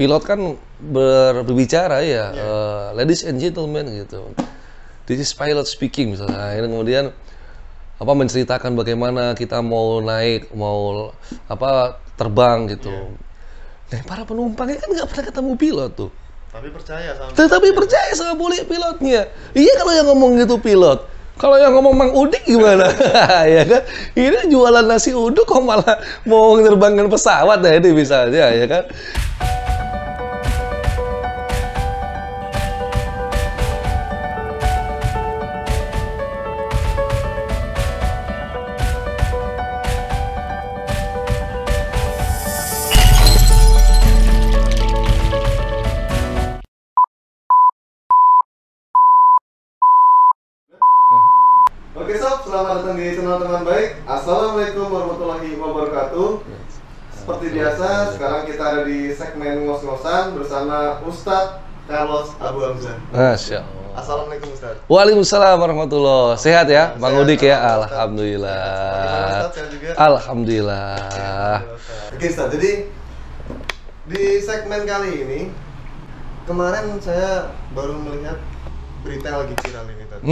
pilot kan berbicara ya, ladies and gentlemen gitu. This is pilot speaking misalnya. Nah, ini kemudian apa menceritakan bagaimana kita mau naik, mau apa terbang gitu. Nah, para penumpangnya kan nggak pernah ketemu pilot tuh. Tetapi percaya sama pilotnya. Iya kalau yang ngomong gitu pilot. Kalau yang ngomong Mang Udik gimana? Ya kan? Ini jualan nasi uduk kok malah mau menerbangkan pesawat ya ini misalnya ya kan? Oke sob, selamat datang di channel Teman Baik. Assalamualaikum warahmatullahi wabarakatuh. Seperti biasa, sekarang kita ada di segmen ngos-ngosan bersama Ustadz Carlos Abu Hamzah. Masya Allah. Assalamualaikum Ustadz. Waalaikumsalam warahmatullahi. Sehat ya, Bang Sehat, Udik ya. Alhamdulillah. Alhamdulillah. Ustadz, sehat juga? Alhamdulillah. Oke Ustadz, jadi di segmen kali ini kemarin saya baru melihat berita yang lagi viral ini tadi.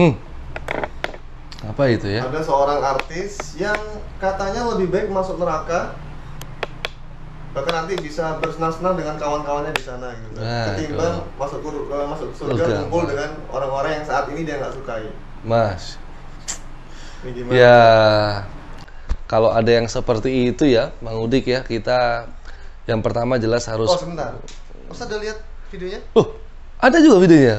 Apa itu ya? Ada seorang artis yang katanya lebih baik masuk neraka, bahkan nanti bisa bersenang-senang dengan kawan-kawannya di sana gitu, ketimbang masuk surga kumpul dengan orang-orang yang saat ini dia nggak sukai. Mas, ini gimana? ya kalau ada yang seperti itu ya, Bang Udik ya, kita yang pertama jelas harus. Oh sebentar, Ustaz udah lihat videonya? Ada juga videonya.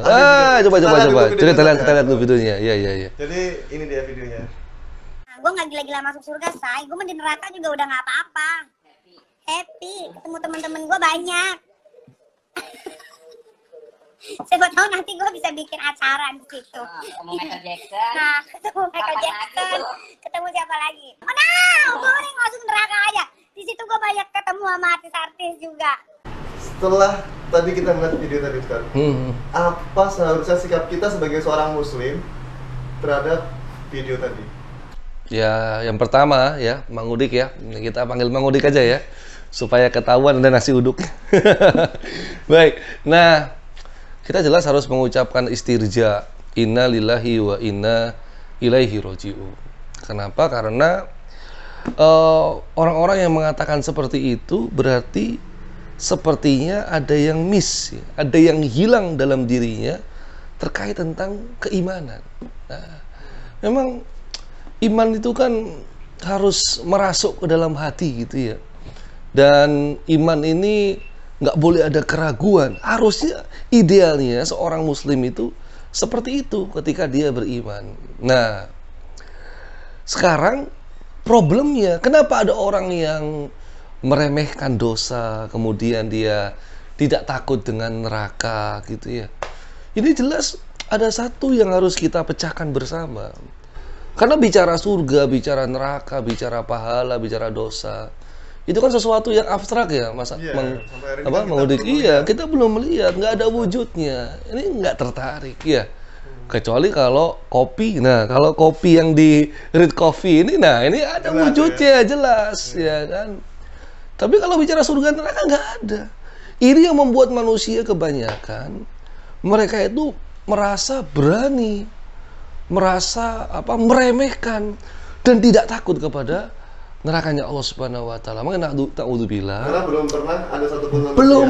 Coba. Coba kita lihat dulu videonya. Iya. Jadi ini dia videonya. Gue nggak gila-gila masuk surga, say. Gue di neraka juga udah nggak apa-apa. Happy, ketemu teman-teman gue banyak. Siapa tahu nanti gue bisa bikin acara di situ. Ketemu Michael Jackson. Nah, ketemu Michael Jackson. Ketemu siapa lagi? Gue mending masuk neraka aja. Di situ gue banyak ketemu sama artis-artis juga. Setelah tadi kita melihat video tadi Ustaz, apa seharusnya sikap kita sebagai seorang muslim terhadap video tadi? Ya, yang pertama ya, Mang Udik ya. Kita panggil Mang Udik aja ya, supaya ketahuan ada nasi uduk. Baik. Nah, kita jelas harus mengucapkan istirja, inna lillahi wa inna ilaihi raji'un. Kenapa? Karena orang-orang yang mengatakan seperti itu berarti sepertinya ada yang miss, ada yang hilang dalam dirinya terkait tentang keimanan. Nah, memang iman itu kan harus merasuk ke dalam hati gitu ya. Dan iman ini nggak boleh ada keraguan. Harusnya idealnya seorang muslim itu seperti itu ketika dia beriman. Nah, sekarang problemnya kenapa ada orang yang meremehkan dosa, kemudian dia tidak takut dengan neraka gitu ya. Ini jelas ada satu yang harus kita pecahkan bersama. Karena bicara surga, bicara neraka, bicara pahala, bicara dosa, itu kan sesuatu yang abstrak ya, Mas. Mang Udik. Iya, kita belum melihat, nggak ada wujudnya. Ini nggak tertarik ya. Kecuali kalau kopi. Nah, kalau kopi yang di Read Coffee ini, nah ini ada wujudnya jelas ya kan. Tapi kalau bicara surga neraka nggak ada. Ini yang membuat manusia kebanyakan mereka itu merasa berani, merasa meremehkan dan tidak takut kepada nerakanya Allah Subhanahu wa taala. Makanya na'udzubillah. Karena belum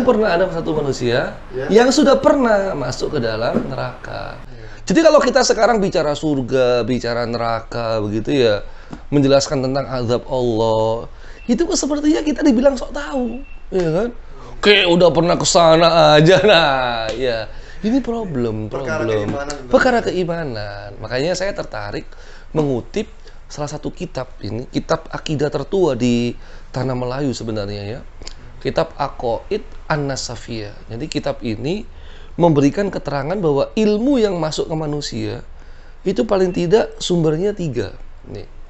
pernah ada satu manusia yang sudah pernah masuk ke dalam neraka. Jadi kalau kita sekarang bicara surga, bicara neraka begitu ya, menjelaskan tentang azab Allah, itu sepertinya kita dibilang sok tahu, ya kan? Kayak udah pernah kesana aja, nah, ya. Ini perkara keimanan. Makanya saya tertarik mengutip salah satu kitab ini, kitab akidah tertua di tanah Melayu sebenarnya ya. Kitab Aqaid An-Nasafiyah. Jadi kitab ini memberikan keterangan bahwa ilmu yang masuk ke manusia itu paling tidak sumbernya 3. Nih.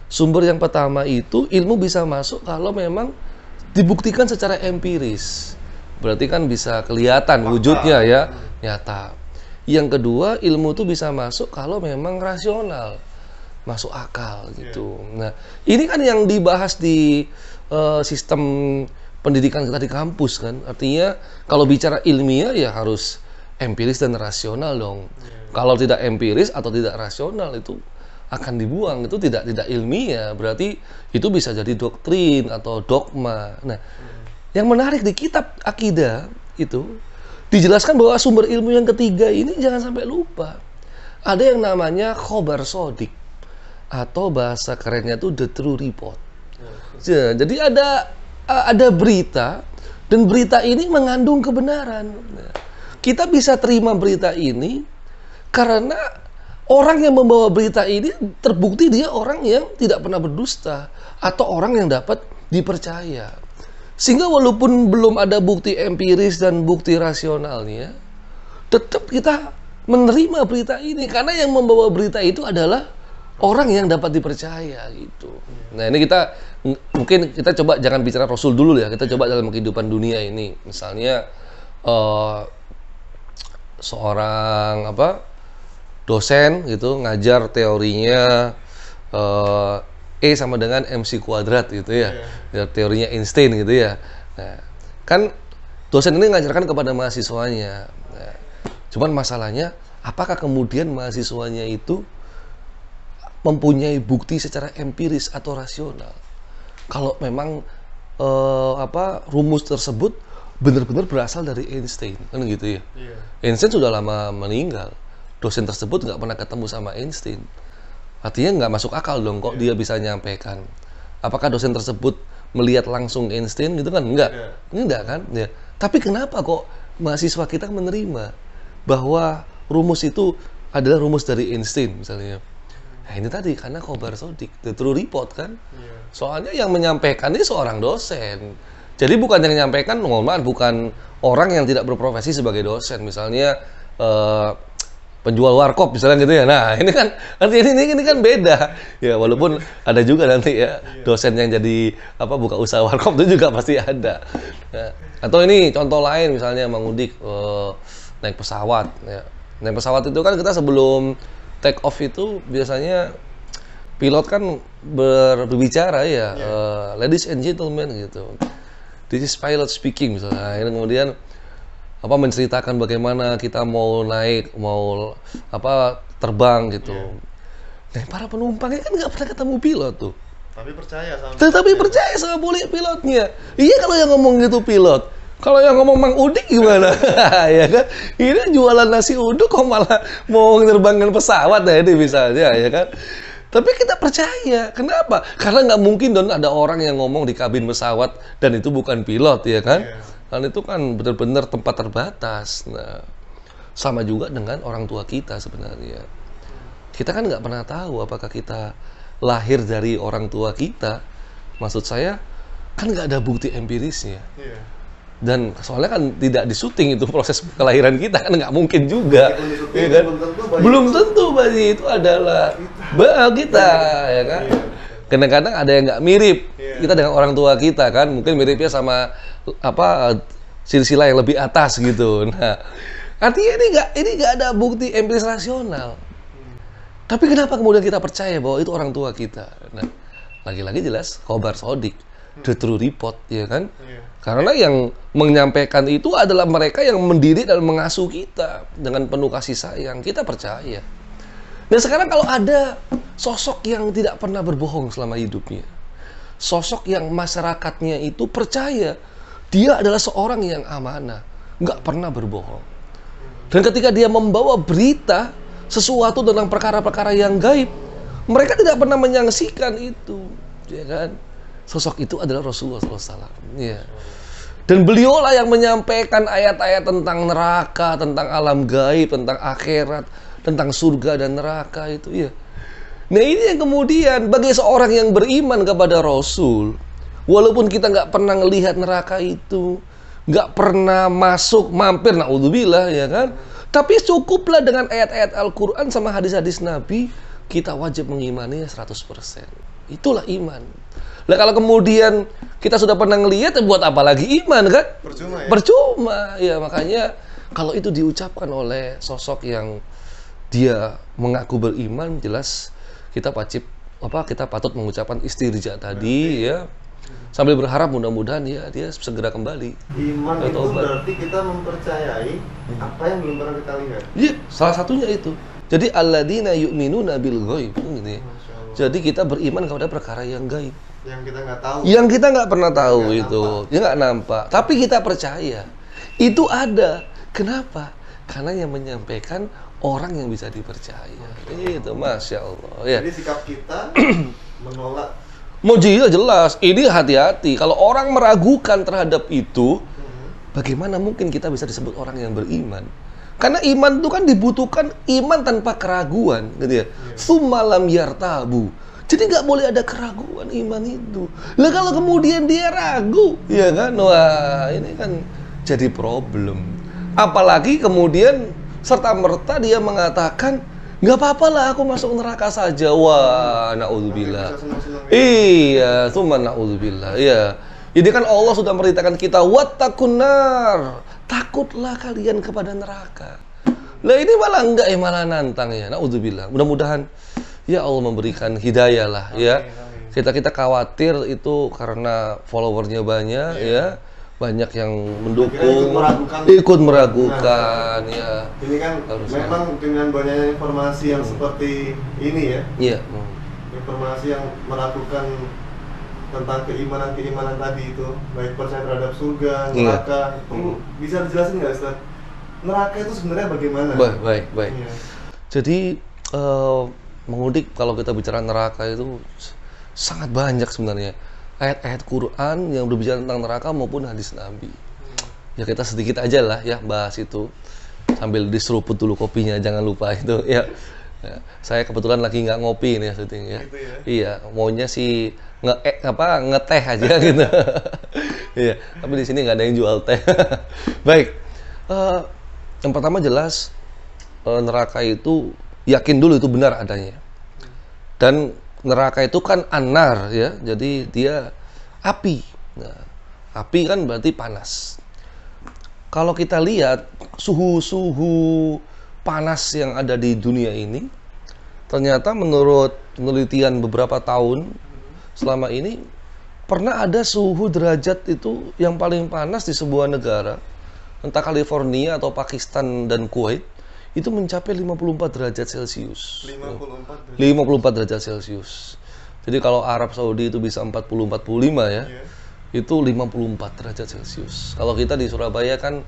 Sumber yang pertama itu ilmu bisa masuk kalau memang dibuktikan secara empiris. Berarti kan bisa kelihatan wujudnya ya, nyata. Yang kedua, ilmu itu bisa masuk kalau memang rasional, masuk akal gitu. Nah, ini kan yang dibahas di sistem pendidikan kita di kampus kan. Artinya kalau bicara ilmiah ya harus empiris dan rasional dong. Kalau tidak empiris atau tidak rasional itu akan dibuang, itu tidak ilmiah. Berarti itu bisa jadi doktrin atau dogma. Nah, yang menarik di kitab akidah itu dijelaskan bahwa sumber ilmu yang ketiga ini jangan sampai lupa. Ada yang namanya khobar sodik atau bahasa kerennya itu the true report. Jadi ada berita dan berita ini mengandung kebenaran. Kita bisa terima berita ini karena orang yang membawa berita ini terbukti dia orang yang tidak pernah berdusta atau orang yang dapat dipercaya. Sehingga walaupun belum ada bukti empiris dan bukti rasionalnya, tetap kita menerima berita ini karena yang membawa berita itu adalah orang yang dapat dipercaya gitu. Nah, ini mungkin kita coba jangan bicara Rasul dulu ya. Kita coba dalam kehidupan dunia ini. Misalnya seorang dosen gitu ngajar teorinya E sama dengan MC kuadrat gitu ya. Teorinya Einstein gitu ya. Nah, kan dosen ini ngajarkan kepada mahasiswanya. Nah, cuman masalahnya apakah kemudian mahasiswanya itu mempunyai bukti secara empiris atau rasional? Kalau memang rumus tersebut benar-benar berasal dari Einstein, kan gitu ya. Einstein sudah lama meninggal. Dosen tersebut nggak pernah ketemu sama Einstein. Artinya nggak masuk akal dong kok dia bisa nyampaikan. Apakah dosen tersebut melihat langsung Einstein gitu kan? Enggak kan? Ya. Tapi kenapa kok mahasiswa kita menerima bahwa rumus itu adalah rumus dari Einstein misalnya? Nah, ini tadi karena khobar sodik, the true report kan. Soalnya yang menyampaikan ini seorang dosen. Jadi bukan yang menyampaikan, mohon maaf, bukan orang yang tidak berprofesi sebagai dosen. Misalnya penjual warkop misalnya gitu ya. Nah, ini kan artinya ini kan beda. Ya, walaupun ada juga nanti ya dosen yang jadi buka usaha warkop itu juga pasti ada. Ya. Atau ini contoh lain misalnya Mang Udik naik pesawat ya. Naik pesawat itu kan kita sebelum take off itu biasanya pilot kan berbicara ya, ladies and gentlemen gitu. This is pilot speaking misalnya. Nah, ini kemudian menceritakan bagaimana kita mau naik, mau terbang gitu. Nah, para penumpangnya kan nggak pernah ketemu pilot tuh. Tapi percaya sama pilotnya. Iya kalau yang ngomong gitu pilot. Kalau yang ngomong Mang Udik gimana? Ya kan? Ini jualan nasi uduk kok malah mau menerbangkan pesawat ya ini misalnya ya kan? Tapi kita percaya. Kenapa? Karena nggak mungkin dong ada orang yang ngomong di kabin pesawat dan itu bukan pilot ya kan? Dan itu kan benar-benar tempat terbatas. Nah, sama juga dengan orang tua kita sebenarnya. Kita kan nggak pernah tahu apakah kita lahir dari orang tua kita. Maksud saya kan nggak ada bukti empirisnya. Dan soalnya kan tidak disuting itu proses kelahiran kita kan nggak mungkin juga. Ya kan? Belum tentu bayi itu adalah kita ya kan. Kadang-kadang ada yang nggak mirip kita dengan orang tua kita kan, mungkin miripnya sama silsilah yang lebih atas gitu. Nah, artinya ini nggak ada bukti empiris rasional. Tapi kenapa kemudian kita percaya bahwa itu orang tua kita? Nah, lagi-lagi jelas khobar sodik, the true report ya kan? Karena yang menyampaikan itu adalah mereka yang mendidik dan mengasuh kita dengan penuh kasih sayang. Kita percaya. Dan sekarang kalau ada sosok yang tidak pernah berbohong selama hidupnya, sosok yang masyarakatnya itu percaya dia adalah seorang yang amanah, nggak pernah berbohong. Dan ketika dia membawa berita sesuatu tentang perkara-perkara yang gaib, mereka tidak pernah menyaksikan itu, ya kan? Sosok itu adalah Rasulullah SAW. Ya. Dan beliaulah yang menyampaikan ayat-ayat tentang neraka, tentang alam gaib, tentang akhirat, tentang surga dan neraka itu ya. Nah ini yang kemudian bagi seorang yang beriman kepada Rasul, walaupun kita nggak pernah melihat neraka itu, nggak pernah masuk, mampir, naudzubillah ya kan. Tapi cukuplah dengan ayat-ayat Al-Quran sama hadis-hadis Nabi, kita wajib mengimaninya 100%. Itulah iman. Nah kalau kemudian kita sudah pernah ngelihat, buat apa lagi iman kan? Percuma ya? Percuma. Ya makanya kalau itu diucapkan oleh sosok yang dia mengaku beriman, jelas kita patut mengucapkan istirja tadi ya. Sambil berharap mudah-mudahan dia segera kembali. Iman itu berarti kita mempercayai apa yang belum pernah kita lihat. Iya, salah satunya itu. Jadi alladzina yu'minuna bil ghaib gitu ya. Jadi kita beriman kepada perkara yang gaib. Yang kita nggak tahu. Yang kita nggak pernah tahu itu. Ya nggak nampak. Tapi kita percaya. Itu ada. Kenapa? Karena yang menyampaikan orang yang bisa dipercaya. Itu Masya Allah. Ya. Jadi sikap kita menolak. Iya jelas, ini hati-hati. Kalau orang meragukan terhadap itu, bagaimana mungkin kita bisa disebut orang yang beriman? Karena iman itu kan dibutuhkan iman tanpa keraguan, gitu ya. Summalam yartabu. Jadi nggak boleh ada keraguan iman itu. Lah kalau kemudian dia ragu, ya kan? Wah, ini kan jadi problem. Apalagi kemudian serta-merta dia mengatakan, nggak apa-apa lah aku masuk neraka saja. Wah, na'udzubillah. Iya, tsumma na'udzubillah. Iya. Ini kan Allah sudah merintahkan kita wattaqun nar. Takutlah kalian kepada neraka. Lah ini malah enggak, malah nantang ya. Na'udzubillah. Mudah-mudahan ya Allah memberikan hidayah lah ya. Kita khawatir itu karena followernya banyak ya. Banyak yang mendukung, ikut meragukan ya. Ini kan harusnya. Memang dengan banyaknya informasi yang seperti ini ya. Iya. Informasi yang meragukan tentang keimanan tadi itu, baik percaya terhadap surga, neraka. Bisa dijelasin nggak, Ustaz? Neraka itu sebenarnya bagaimana? Baik. Iya. Jadi mengudik kalau kita bicara neraka itu sangat banyak sebenarnya. Ayat-ayat Quran yang berbicara tentang neraka maupun hadis Nabi. Ya kita sedikit aja lah ya bahas itu. Sambil diseruput dulu kopinya, jangan lupa itu ya. Saya kebetulan lagi nggak ngopi nih syuting ya. Gitu ya. Iya, maunya sih ngeteh aja gitu. Iya, tapi di sini nggak ada yang jual teh. Baik. Yang pertama jelas neraka itu yakin dulu itu benar adanya. Dan neraka itu kan anar ya, jadi dia api. Nah, api kan berarti panas. Kalau kita lihat suhu panas yang ada di dunia ini, ternyata menurut penelitian beberapa tahun selama ini pernah ada suhu derajat itu yang paling panas di sebuah negara, entah California atau Pakistan dan Kuwait, itu mencapai 54 derajat Celcius. 54 derajat Celcius. Jadi kalau Arab Saudi itu bisa 40-45 ya, itu 54 derajat Celcius. Kalau kita di Surabaya kan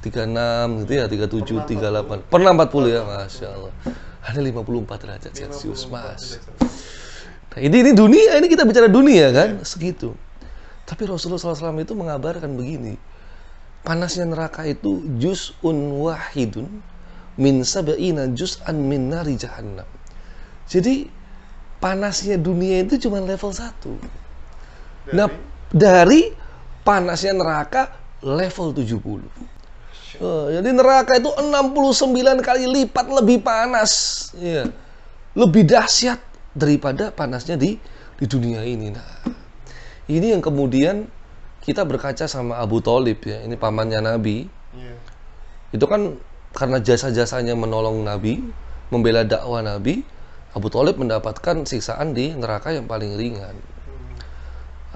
36 gitu ya, 37, 38. Pernah 40 ya, Masya Allah. Ada 54 derajat Celcius, Mas. Nah, ini dunia, ini kita bicara dunia kan, segitu. Tapi Rasulullah SAW itu mengabarkan begini, panasnya neraka itu juz'un wahidun min sab'ina juz'an min nari jahannam. Jadi panasnya dunia itu cuma level 1. Nah, dari panasnya neraka level 70. Jadi neraka itu 69 kali lipat lebih panas. Ya. Lebih dahsyat daripada panasnya di dunia ini. Nah, ini yang kemudian kita berkaca sama Abu Thalib ya. Ini pamannya Nabi. Itu kan karena jasa-jasanya menolong Nabi, membela dakwah Nabi, Abu Thalib mendapatkan siksaan di neraka yang paling ringan.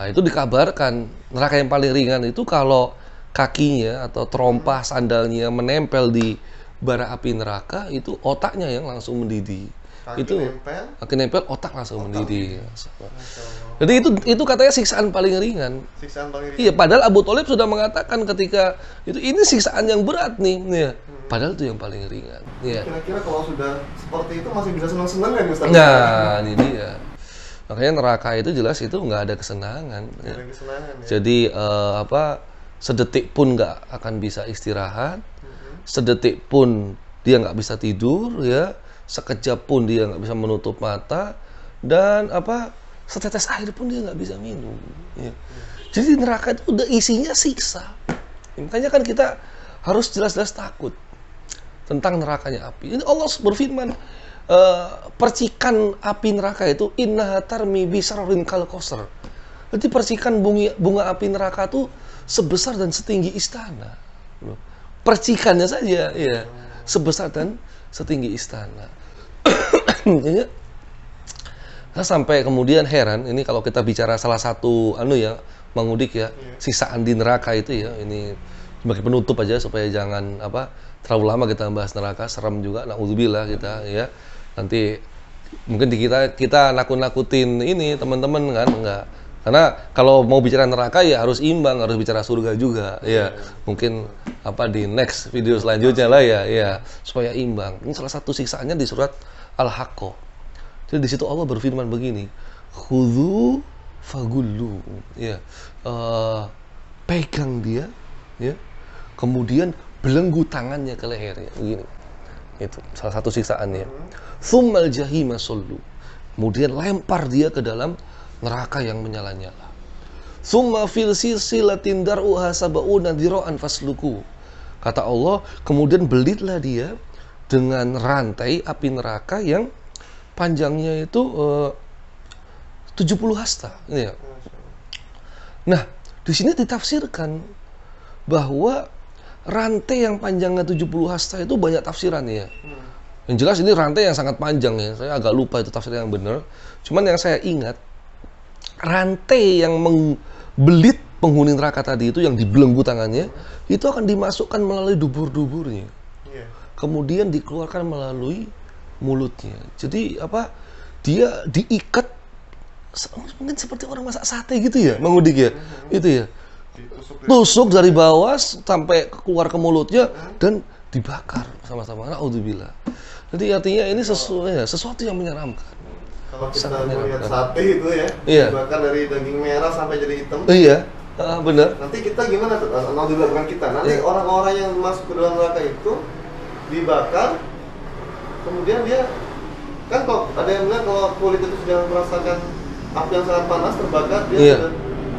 Nah, itu dikabarkan neraka yang paling ringan itu kalau kakinya atau terompah sandalnya menempel di bara api neraka, itu otaknya yang langsung mendidih. Kaki nempel, otak langsung mendidih. Jadi itu katanya siksaan paling ringan. Iya, padahal Abu Thalib sudah mengatakan ketika ini siksaan yang berat nih. Ya. Padahal itu yang paling ringan. Ya. Kira-kira kalau sudah seperti itu masih bisa senang-senang kan, Ustaz? Nah, ini dia. Makanya neraka itu jelas itu nggak ada kesenangan. Ya. Jadi sedetik pun nggak akan bisa istirahat, sedetik pun dia nggak bisa tidur, ya, sekejap pun dia nggak bisa menutup mata, dan setetes air pun dia nggak bisa minum. Ya. Jadi neraka itu udah isinya siksa. Makanya kan kita harus jelas-jelas takut tentang nerakanya api. Ini Allah berfirman, percikan api neraka itu innaha tarmi bisarrin kal qausar. Berarti percikan bunga api neraka itu sebesar dan setinggi istana. Percikannya saja ya, sebesar dan setinggi istana. Saya sampai kemudian heran, ini kalau kita bicara salah satu Mang Udik ya, sisaan di neraka itu ya, ini sebagai penutup aja supaya jangan terlalu lama kita bahas neraka, serem juga, naudzubillah kita ya. Nanti mungkin kita nakut-nakutin ini teman-teman kan, enggak. Karena kalau mau bicara neraka ya harus imbang, harus bicara surga juga ya. Mungkin di next video selanjutnya lah ya, supaya imbang. Ini salah satu siksaannya di surat Al-Haqqah. Jadi di situ Allah berfirman begini, khudhu fagullu, ya, pegang dia, ya, kemudian belenggu tangannya ke lehernya, begini. Itu salah satu siksaannya. Tsummal jahima sallu, kemudian lempar dia ke dalam neraka yang menyala-nyala. Tsumma fil silsilatin dar'uha sab'una dira'an fasluku. Kata Allah, kemudian belitlah dia dengan rantai api neraka yang panjangnya itu 70 hasta. Ya. Nah, di sini ditafsirkan bahwa rantai yang panjangnya 70 hasta itu banyak tafsiran ya. Yang jelas ini rantai yang sangat panjang ya. Saya agak lupa itu tafsir yang benar. Cuman yang saya ingat, rantai yang membelit penghuni neraka tadi itu yang dibelenggu tangannya, itu akan dimasukkan melalui dubur-duburnya. Kemudian dikeluarkan melalui mulutnya. Jadi dia diikat mungkin seperti orang masak sate gitu ya, Mang Udik ya. Itu ya. Tusuk dari bawah sampai keluar ke mulutnya dan dibakar sama-sama. Naudzubillah. Jadi artinya ini sesuatu yang menyeramkan. Kalau kita melihat sate itu ya, dibakar dari daging merah sampai jadi hitam. Iya, benar. Nanti kita gimana tuh? Naudzubillah, bukan kita. Nanti orang-orang yang masuk ke dalam neraka itu dibakar. Kemudian dia kan kok ada yang bilang kalau kulit itu sudah merasakan api yang sangat panas terbakar, dia sudah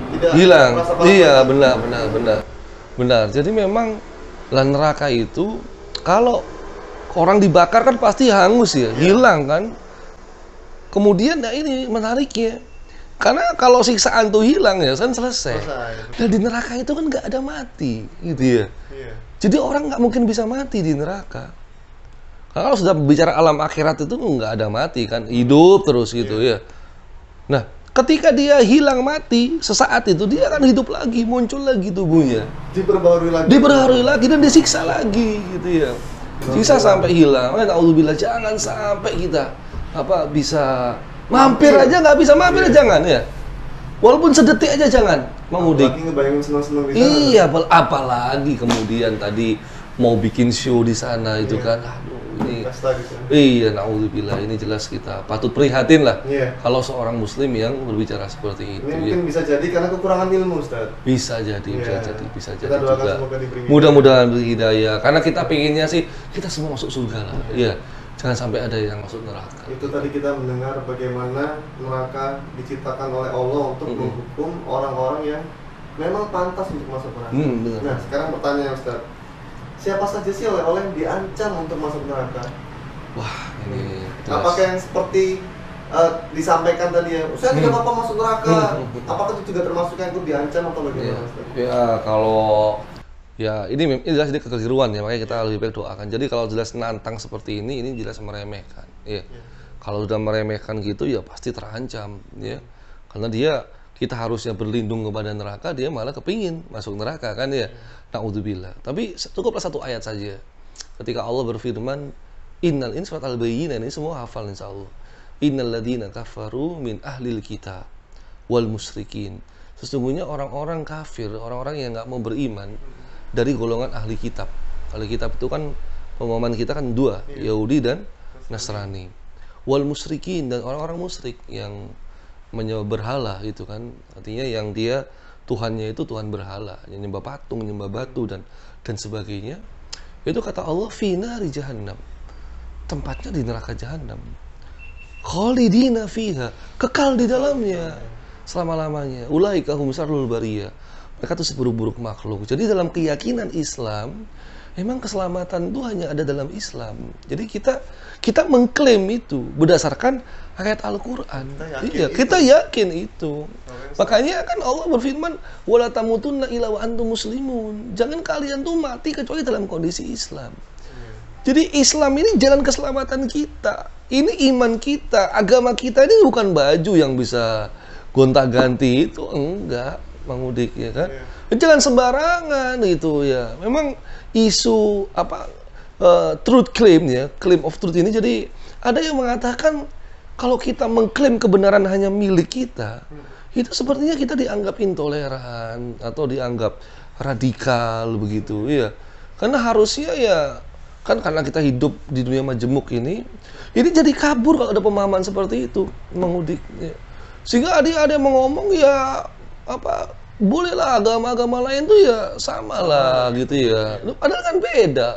tidak hilang. merasa panas. Iya, benar. Jadi memang neraka itu kalau orang dibakar kan pasti hangus ya, hilang kan. Kemudian ini menariknya, karena kalau siksaan tuh hilang ya kan selesai. Nah di neraka itu kan nggak ada mati, gitu ya. Jadi orang nggak mungkin bisa mati di neraka. Kalau sudah bicara alam akhirat itu nggak ada mati kan, hidup terus gitu ya. Nah, ketika dia hilang mati, sesaat itu dia akan hidup lagi, muncul lagi tubuhnya. Diperbarui lagi dan disiksa lagi gitu ya. Siksa sampai hilang. Naudzubillah, jangan sampai kita bisa mampir aja nggak bisa mampir aja jangan ya. Walaupun sedetik aja jangan, Mang Udik. Apalagi ngebayangin senang-senang di sana. Iya, apalagi kemudian tadi mau bikin show di sana itu kan. Aduh, ini. Iya, naudzubillah, ini jelas kita patut prihatin lah. Kalau seorang muslim yang berbicara seperti itu. Ini mungkin bisa jadi karena kekurangan ilmu, Ustaz. Bisa jadi juga. Mudah-mudahan berhidayah. Karena kita pengennya sih kita semua masuk surga lah. Iya. Jangan sampai ada yang masuk neraka. Itu tadi kita mendengar bagaimana neraka diciptakan oleh Allah untuk menghukum orang-orang yang memang pantas untuk masuk neraka. Nah, sekarang pertanyaan Ustaz. Siapa saja sih oleh-oleh yang diancam untuk masuk neraka? Wah, ini jelas. Apakah yang seperti disampaikan tadi ya, saya tidak apa-apa masuk neraka. Apakah itu juga termasuk yang itu diancam atau bagaimana? Ya, kalau ini jelas ini kekeliruan ya, makanya kita lebih baik doakan. Jadi kalau jelas nantang seperti ini jelas meremehkan. Ya. Kalau sudah meremehkan gitu ya pasti terancam ya. Karena kita harusnya berlindung kepada neraka, dia malah kepingin masuk neraka kan ya. Naudzubillah. Tapi cukuplah satu ayat saja. Ketika Allah berfirman, ini surat Al-Bayyinah, ini semua hafal insyaallah. Innal ladzina kafaru min ahlil kitab wal musyrikin. Sesungguhnya orang-orang kafir, orang-orang yang enggak mau beriman dari golongan ahli kitab. Ahli kitab itu kan pemahaman kita kan dua, Yahudi dan Nasrani. Wal musyrikin, dan orang-orang musyrik yang menyembah berhala itu kan, artinya yang dia Tuhannya itu Tuhan berhala, yang nyembah patung, nyembah batu dan sebagainya. Itu kata Allah, fi nari jahannam. Tempatnya di neraka jahanam. Khalidina fiha, kekal di dalamnya selama-lamanya. Ulaika hum syarrul bariyah. Mereka itu seburuk-buruk makhluk. Jadi dalam keyakinan Islam, memang keselamatan itu hanya ada dalam Islam. Jadi kita mengklaim itu berdasarkan ayat Al-Quran. Kita yakin itu. Makanya kan Allah berfirman, wala tamutunna illa wa antum muslimun. Jangan kalian tuh mati kecuali dalam kondisi Islam. Jadi Islam ini jalan keselamatan kita. ini iman kita, agama kita ini bukan baju yang bisa gonta-ganti itu, enggak, Mang Udik, ya kan? Jangan sembarangan itu ya. Memang isu truth claim ya, claim of truth ini, jadi ada yang mengatakan kalau kita mengklaim kebenaran hanya milik kita, itu sepertinya kita dianggap intoleran atau dianggap radikal begitu, ya. Karena harusnya ya, kan karena kita hidup di dunia majemuk ini jadi kabur kalau ada pemahaman seperti itu, Mang Udik. Ya. Sehingga ada yang ngomong ya bolehlah agama-agama lain tuh ya sama lah gitu ya. Padahal kan beda.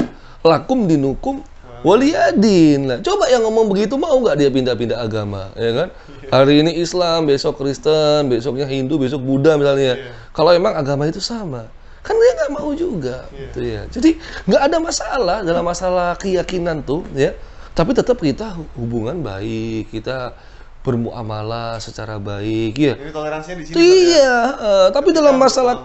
Lakum dinukum waliyadin lah. Coba yang ngomong begitu mau nggak dia pindah-pindah agama, ya kan? Hari ini Islam, besok Kristen, besoknya Hindu, besok Buddha misalnya. Kalau emang agama itu sama, kan dia nggak mau juga, gitu ya. Jadi nggak ada masalah dalam masalah keyakinan tuh, ya. Tapi tetap kita hubungan baik, kita bermuamalah secara baik, ya. Ini toleransinya di sini. Iya, tapi dalam masalah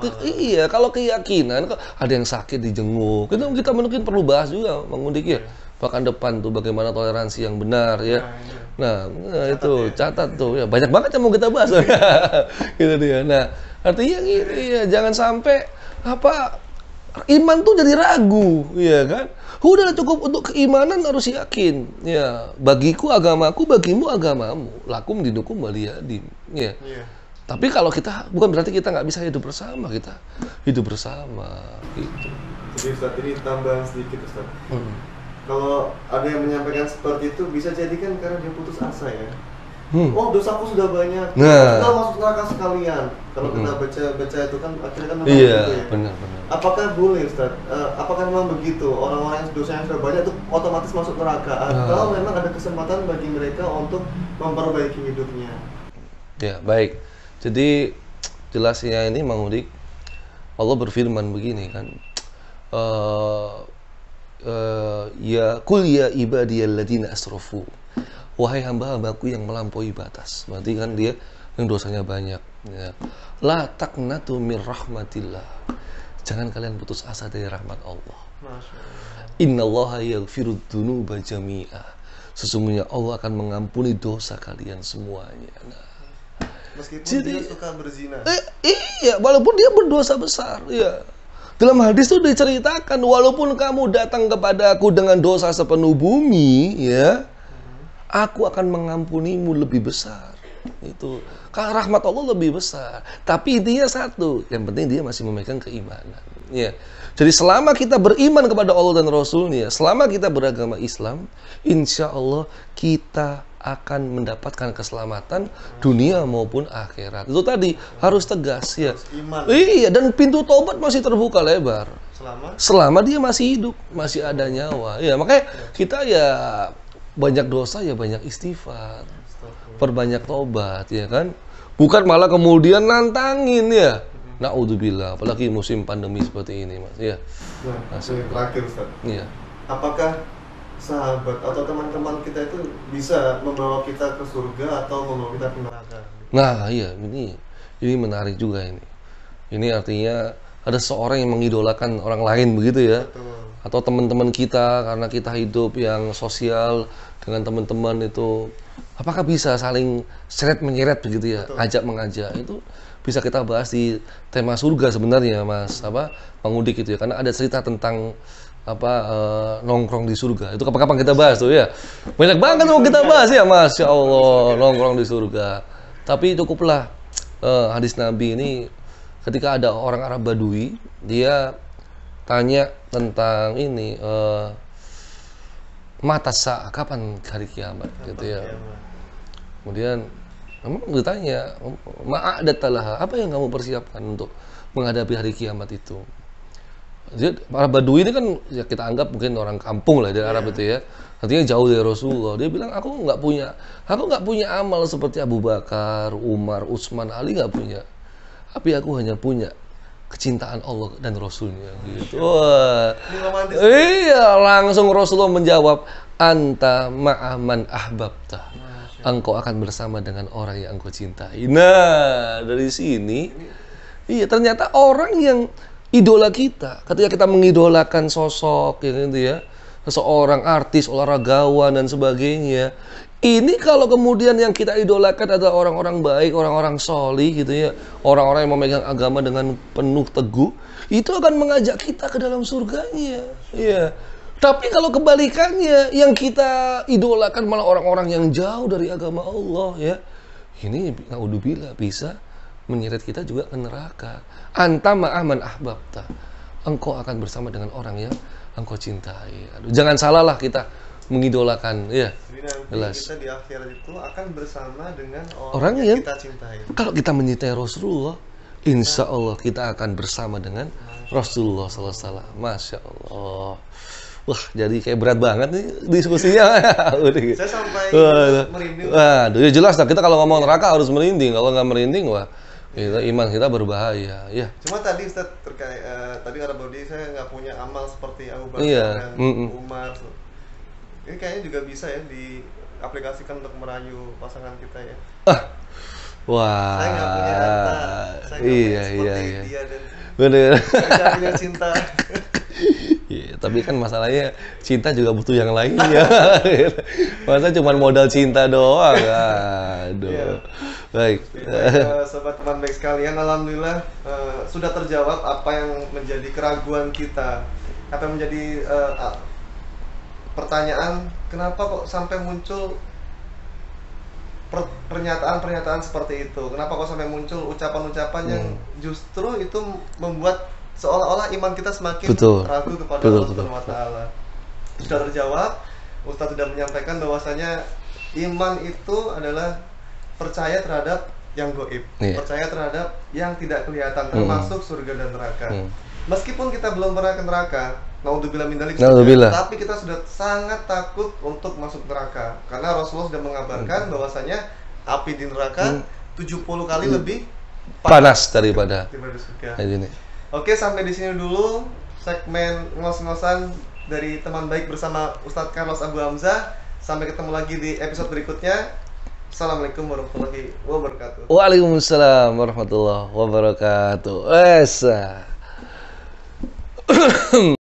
kalau keyakinan ada yang sakit dijenguk, itu kita mungkin perlu bahas juga, Mang Udik, ya. Bahkan depan tuh bagaimana toleransi yang benar, ya. Nah itu catat tuh, ya. Banyak banget yang mau kita bahas, gitu dia. Nah artinya gini ya, jangan sampai iman tuh jadi ragu, ya kan? Udah cukup untuk keimanan harus yakin, ya. Bagiku agamaku, bagimu agamamu. Lakum dinukum waliyadin, ya. Tapi kalau kita, bukan berarti kita nggak bisa hidup bersama, kita hidup bersama, gitu. Jadi Ustaz, ini tambahan sedikit Ustaz. Kalau ada yang menyampaikan seperti itu, bisa jadi kan karena dia putus asa ya. Oh, dosaku sudah banyak, kita masuk neraka sekalian. Kalau kita baca itu kan akhirnya kan memang gitu ya. Benar. Apakah boleh Ustaz? Apakah memang begitu? Orang-orang yang dosanya sudah banyak itu otomatis masuk neraka? Atau memang ada kesempatan bagi mereka untuk memperbaiki hidupnya? Ya, baik. Jadi jelasnya ini, Mang Udik, Allah berfirman begini kan. Ya kul ya ibadiyalladzina asrafu, wahai hamba-hambaku yang melampaui batas. Berarti kan dia yang dosanya banyak, ya. La taqnatu mir rahmatillah, jangan kalian putus asa dari rahmat Allah. Innallaha yaghfirud dzunuba jami'a, sesungguhnya Allah akan mengampuni dosa kalian semuanya. Nah, meskipun dia suka berzina. Iya, walaupun dia berdosa besar, ya. Dalam hadis itu diceritakan, walaupun kamu datang kepada aku dengan dosa sepenuh bumi, ya, aku akan mengampunimu lebih besar. Itu karena rahmat Allah lebih besar. Tapi intinya satu, yang penting dia masih memegang keimanan, ya. Jadi selama kita beriman kepada Allah dan Rasulnya, selama kita beragama Islam, insya Allah kita akan mendapatkan keselamatan dunia maupun akhirat. Itu tadi harus tegas, ya. Iya, dan pintu taubat masih terbuka lebar. Selama dia masih hidup, masih ada nyawa. Ya, makanya kita ya banyak dosa ya banyak istighfar. Perbanyak taubat, ya kan? Bukan malah kemudian nantangin, ya. Na'udzubillah, apalagi musim pandemi seperti ini, Mas. Ya. Nah, terakhir Ustaz. Iya. Apakah sahabat atau teman-teman kita itu bisa membawa kita ke surga atau membawa kita ke neraka? Nah, iya, ini menarik juga ini. Ini artinya ada seorang yang mengidolakan orang lain begitu ya. Betul. Atau teman-teman kita karena kita hidup yang sosial dengan teman-teman itu, apakah bisa saling seret menyeret begitu ya? Betul. Ajak mengajak itu bisa kita bahas di tema surga sebenarnya, Mas. Mang Udik itu ya, karena ada cerita tentang nongkrong di surga. Itu kapan-kapan kita bahas tuh ya. Banyak banget mau kita bahas ya, Masya Allah, nongkrong di surga. Tapi cukuplah hadis Nabi ini, ketika ada orang Arab Badui, dia tanya tentang ini, mata sa'ah, kapan hari kiamat, gitu ya. Kemudian memang ditanya, ma'adatalah, apa yang kamu persiapkan untuk menghadapi hari kiamat itu? Jadi Arab Badui ini kan ya kita anggap mungkin orang kampung lah dari Arab itu ya. Artinya jauh dari Rasulullah. Dia bilang aku nggak punya amal seperti Abu Bakar, Umar, Utsman, Ali, nggak punya. Tapi aku hanya punya kecintaan Allah dan Rasulnya, gitu. Wah. Iya, langsung Rasulullah menjawab, anta ma'aman ahbabta. Engkau akan bersama dengan orang yang engkau cintai. Nah, dari sini, iya ternyata orang yang idola kita, ketika kita mengidolakan sosok, gitu ya, seseorang artis, olahragawan dan sebagainya. Ini kalau kemudian yang kita idolakan adalah orang-orang baik, orang-orang sholih gitu ya, orang-orang yang memegang agama dengan penuh teguh, itu akan mengajak kita ke dalam surganya. Ya. Tapi kalau kebalikannya, yang kita idolakan malah orang-orang yang jauh dari agama Allah ya, ini naudzubillah bisa menyeret kita juga ke neraka. Anta ma'aman ahbabta, engkau akan bersama dengan orang yang engkau cintai. Aduh, jangan salahlah kita mengidolakan, ya. Jelas. Kita di akhirat itu akan bersama dengan orang yang kita cintai. Kalau kita mencintai Rasulullah, insya Allah kita akan bersama dengan Rasulullah SAW. Masya Allah. Wah, jadi kayak berat banget nih diskusinya. Saya sampai merinding. Waduh, ya jelas lah, kita kalau ngomong neraka harus merinding. Kalau nggak merinding, wah, iman kita berbahaya. Ya. Cuma tadi Ustaz terkait tadi kata Bodi, saya nggak punya amal seperti Abu Bakar dan Umar. Ini kayaknya juga bisa ya diaplikasikan untuk merayu pasangan kita ya. Wah. Saya nggak punya harta. Saya nggak seperti dia dan bener. saya punya cinta. Ya, tapi kan masalahnya cinta juga butuh yang lain ya. Masa cuma modal cinta doang. Aduh. Ya. Baik. Sobat teman baik sekalian, alhamdulillah sudah terjawab apa yang menjadi keraguan kita. Apa yang menjadi pertanyaan, kenapa kok sampai muncul pernyataan-pernyataan seperti itu? Kenapa kok sampai muncul ucapan-ucapan yang justru itu membuat seolah-olah iman kita semakin ragu kepada Allah Subhanahu wa Ta'ala? Sudah terjawab, Ustaz sudah menyampaikan bahwasanya iman itu adalah percaya terhadap yang gaib, percaya terhadap yang tidak kelihatan, termasuk surga dan neraka. Meskipun kita belum pernah ke neraka, naudzubillah min dzalik, tapi kita sudah sangat takut untuk masuk neraka karena Rasulullah sudah mengabarkan bahwasanya api di neraka 70 kali lebih panas daripada surga. Oke, sampai di sini dulu segmen ngos-ngosan dari teman baik bersama Ustadz Carlos Abu Hamzah. Sampai ketemu lagi di episode berikutnya. Assalamualaikum warahmatullahi wabarakatuh. Waalaikumsalam warahmatullahi wabarakatuh.